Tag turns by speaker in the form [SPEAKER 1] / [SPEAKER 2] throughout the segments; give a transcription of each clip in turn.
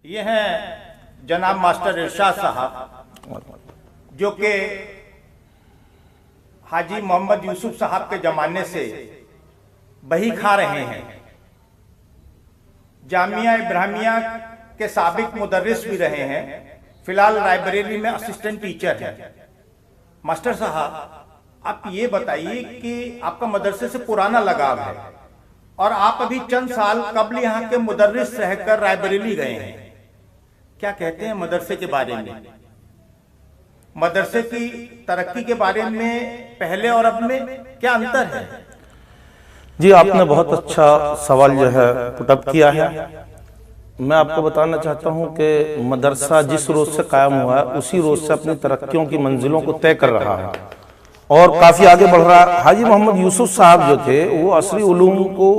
[SPEAKER 1] ये हैं जनाब मास्टर इरशाद साहब, जो कि हाजी मोहम्मद यूसुफ साहब के जमाने से बही खा रहे हैं। जामिया इब्राहिमिया के साबिक मुदर्रिस भी रहे हैं, फिलहाल रायबरेली में असिस्टेंट टीचर हैं। मास्टर साहब, आप ये बताइए कि आपका मदरसे से पुराना लगाव है और आप अभी चंद साल कबल यहाँ के मुदर्रिस रहकर रायबरेली गए हैं। क्या कहते हैं मदरसे के बारे में, मदरसे की तरक्की के बारे में पहले और अब में क्या अंतर है?
[SPEAKER 2] जी, आपने बहुत अच्छा सवाल जो है पुटअप किया है। मैं आपको बताना चाहता हूं कि मदरसा जिस रोज से कायम हुआ है उसी रोज से अपनी तरक्कियों की मंजिलों को तय कर रहा है और काफी आगे बढ़ रहा है। हाजी मोहम्मद यूसुफ साहब जो थे वो असली उलूम को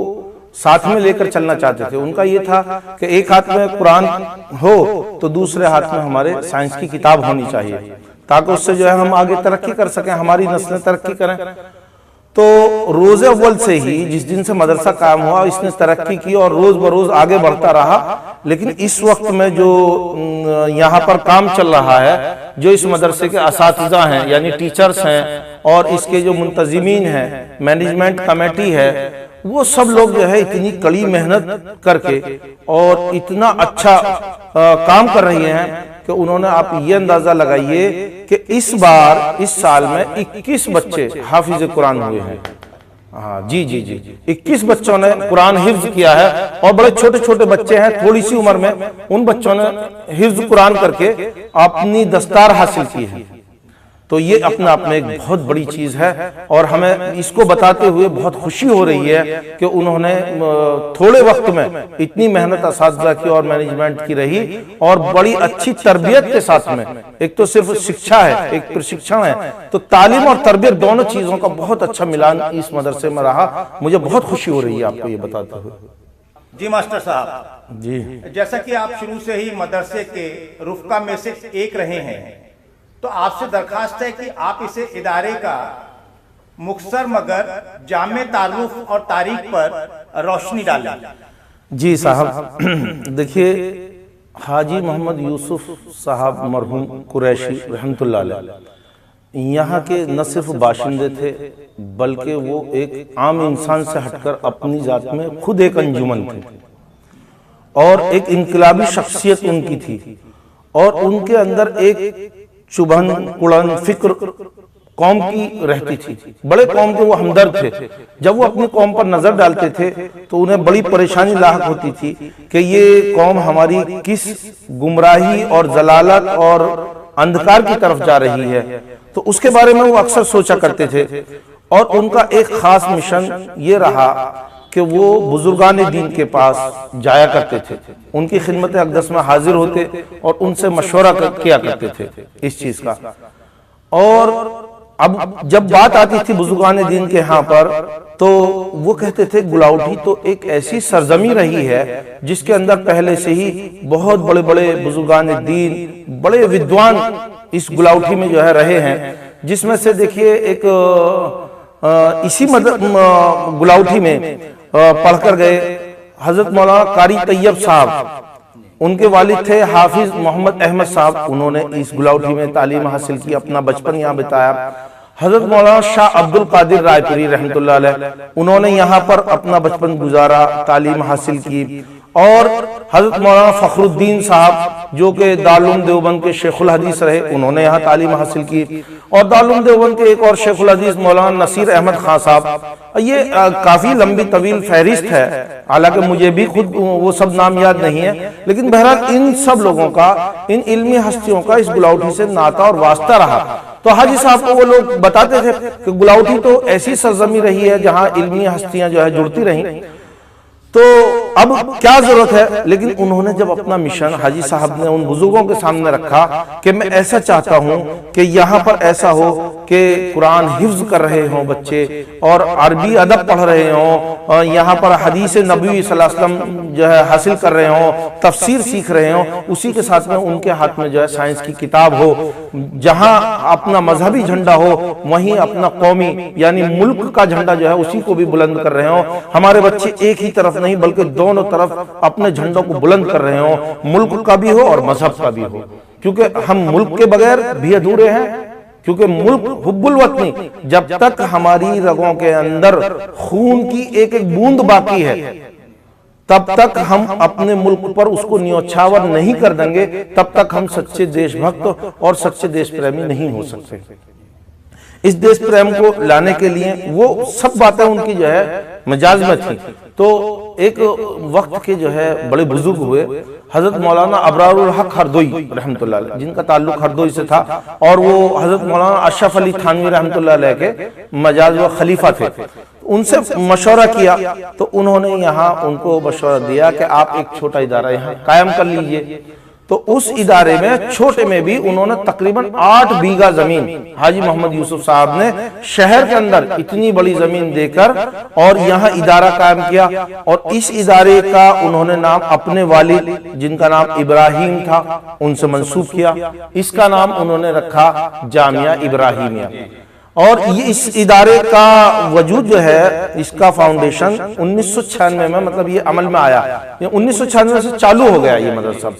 [SPEAKER 2] साथ में लेकर चलना चाहते थे। उनका ये था कि एक हाथ में कुरान हो तो दूसरे हाथ में हमारे साइंस की किताब होनी चाहिए, ताकि उससे जो है हम आगे तरक्की कर सकें, हमारी नस्लें तरक्की करें। तो रोज़े अव्वल से ही जिस दिन से मदरसा कायम हुआ इसने तरक्की की और रोज बरोज आगे बढ़ता रहा। लेकिन इस वक्त में जो यहाँ पर काम चल रहा है, जो इस मदरसे के असातिज़ा हैं यानी टीचर्स हैं और इसके जो मुंतजिमीन हैं, मैनेजमेंट कमेटी है, वो सब लोग जो है इतनी कड़ी मेहनत करके और इतना अच्छा काम कर रही हैं कि उन्होंने, आप ये अंदाजा लगाइए कि इस बार इस साल में 21 बच्चे हाफिज कुरान हुए हैं। हाँ जी जी जी, 21 बच्चों ने कुरान हिफ्ज किया है और बड़े छोटे छोटे बच्चे हैं, थोड़ी सी उम्र में उन बच्चों ने हिफ्ज कुरान करके अपनी दस्तार हासिल की है। तो ये अपने आप में एक बहुत बड़ी चीज है और हमें इसको बताते हुए बहुत खुशी हो रही है कि उन्होंने थोड़े वक्त में इतनी मेहनत असातिज़ा की और मैनेजमेंट की रही और बड़ी अच्छी तरबियत के साथ में, एक तो सिर्फ शिक्षा है, एक प्रशिक्षण है, तो तालीम और तरबियत दोनों चीजों का बहुत अच्छा मिलान इस मदरसे में रहा। मुझे बहुत खुशी हो रही है आपको ये बताते हुए।
[SPEAKER 1] जी मास्टर साहब
[SPEAKER 2] जी,
[SPEAKER 1] जैसा कि आप शुरू से ही मदरसे के रुफ़का में से एक रहे हैं, तो आपसे दरखास्त है कि आप इसे इदारे का मुख्तसर मगर जामे तारुफ और तारीख पर रोशनी डालें।
[SPEAKER 2] जी साहब, देखिए हाजी मोहम्मद यूसुफ साहब मरहूम कुरैशी रहमतुल्लाह अलैह यहाँ के न सिर्फ बाशिंदे थे बल्कि वो एक आम इंसान से हटकर अपनी जात में खुद एक अंजुमन थे और एक इनकलाबी शख्सियत उनकी थी और उनके अंदर एक चुभन कुड़न फिक्र कौम की रहती थी। बड़े कौम के वो हमदर्द थे। जब वो अपनी कौम पर नजर डालते थे तो उन्हें बड़ी परेशानी लाहक होती थी कि ये कौम हमारी किस गुमराही और जलालत और अंधकार की तरफ जा रही है। तो उसके बारे में वो अक्सर सोचा करते थे और उनका एक खास मिशन ये रहा कि वो बुजुर्गान दीन के पास जाया करते थे, उनकी खिदमत अक़दस में हाजिर होते और उनसे मशवरा किया करते थे इस चीज का। और अब जब बात आती थी बुजुर्गान दीन के यहाँ पर तो वो कहते थे गुलाउठी तो एक ऐसी सरजमी रही है जिसके अंदर पहले से ही बहुत बड़े बड़े बुजुर्गान दीन, बड़े विद्वान इस गुलाउठी में जो है रहे हैं, जिसमें से देखिए एक इसी गुलाउठी में पढ़कर गए हजरत मौलाना कारी तैयब साहब, उनके वालिद थे हाफिज मोहम्मद अहमद साहब। उन्होंने इस गुलाउठी में तालीम हासिल की, अपना बचपन यहाँ बिताया। हजरत मौलाना शाह अब्दुल कादिर रायपुरी रहमतुल्लाह अलैह, उन्होंने यहाँ पर अपना बचपन गुजारा, तालीम हासिल की। और हजरत मौलाना फखरुद्दीन साहब जो कि दारुल देवबंद के शेखुल हदीस रहे, उन्होंने यहाँ तालीम हासिल की। और दारुल देवबंद के एक और शेखुल हदीस मौलाना नसीर अहमद खान साहब। ये काफी लंबी तवील फहरिस्त है, हालांकि मुझे भी खुद वो सब नाम याद नहीं है, लेकिन बहरहाल इन सब लोगों का, इन इल्मी हस्तियों का इस गुलाउठी से नाता और वास्ता रहा। तो हाजी साहब को वो लोग बताते थे कि गुलाउठी तो ऐसी सरजमी रही है जहां इल्मी हस्तियां जो है जुड़ती रहीं, तो अब क्या जरूरत है। लेकिन उन्होंने जब अपना मिशन हाजी साहब ने उन बुजुर्गों के सामने रखा कि मैं ऐसा चाहता हूं कि यहाँ पर ऐसा हो कि कुरान हिफ्ज कर रहे हों बच्चे और अरबी अदब पढ़ रहे हों, और यहाँ पर हदीस नबी सल्लल्लाहु अलैहि वसल्लम जो है हासिल कर रहे हों, तफसीर सीख रहे हों, उसी के साथ में उनके हाथ में जो है साइंस की किताब हो, जहाँ अपना मजहबी झंडा हो वहीं अपना कौमी यानी मुल्क का झंडा जो है उसी को भी बुलंद कर रहे हों। हमारे बच्चे एक ही तरफ नहीं बल्कि दोनों तरफ अपने झंडों को बुलंद कर रहे हो, मुल्क का भी हो और मजहब का भी हो, क्योंकि हम मुल्क के बगैर भी अधूरे हैं। क्योंकि मुल्क हुब्बुल वतनी, जब तक हमारी रगों के अंदर खून की एक एक बूंद बाकी है, तब तक हम अपने मुल्क पर उसको न्योछावर नहीं कर देंगे, तब तक हम सच्चे देशभक्त और सच्चे देश प्रेमी नहीं हो सकते। इस देश प्रेम को लाने के लिए वो सब बातें उनकी जो है मिजाज में थी। तो एक वक्त के जो है बड़े बुजुर्ग हुए, हजरत मौलाना अबरारुल हक हरदोई रहमतुल्लाह अलैह, जिनका ताल्लुक हरदोई से था, और वो हजरत मौलाना अशरफ अली थानवी रहमतुल्लाह अलैह के मजाज व खलीफा थे। उनसे मशवरा किया तो उन्होंने यहाँ उनको मशवरा दिया कि आप एक छोटा इदारा यहाँ कायम कर लीजिए। तो उस इदारे में छोटे में भी उन्होंने तकरीबन 8 बीघा जमीन हाजी मोहम्मद यूसुफ साहब ने शहर के अंदर इतनी बड़ी जमीन देकर और यहाँ इदारा कायम किया। और इस इदारे का उन्होंने नाम अपने वालिद, जिनका नाम इब्राहिम था, उनसे मंसूब किया। इसका नाम उन्होंने रखा जामिया इब्राहिमिया। और ये इस इदारे का वजूद जो है, इसका फाउंडेशन 1996 में, मतलब ये अमल में आया, ये 1996 से चालू हो गया ये मदरसा।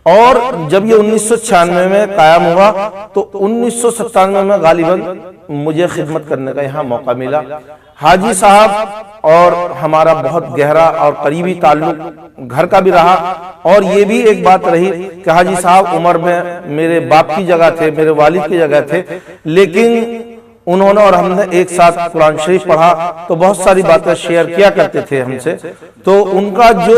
[SPEAKER 2] और जब ये 1996 में कायम हुआ तो 1997 में गालिबन मुझे खिदमत करने का यहाँ मौका मिला। हाजी साहब और हमारा बहुत गहरा और करीबी ताल्लुक घर का भी रहा। और ये भी एक बात रही कि हाजी साहब उम्र में मेरे बाप की जगह थे, मेरे वालिद की जगह थे, लेकिन उन्होंने और हमने एक साथ कुरान शरीफ पढ़ा तो बहुत सारी बातें शेयर किया करते थे हमसे। तो उनका जो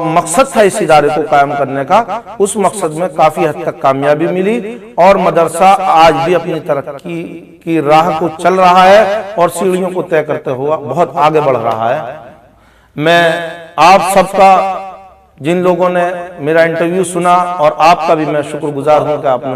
[SPEAKER 2] मकसद था इस इदारे को कायम करने का, उस मकसद में काफी हद तक कामयाबी मिली और मदरसा आज भी अपनी तरक्की की राह को चल रहा है और सीढ़ियों को तय करते हुआ बहुत आगे बढ़ रहा है। मैं आप सबका, जिन लोगों ने मेरा इंटरव्यू सुना, और आपका भी मैं शुक्रगुजार हूं कि आपने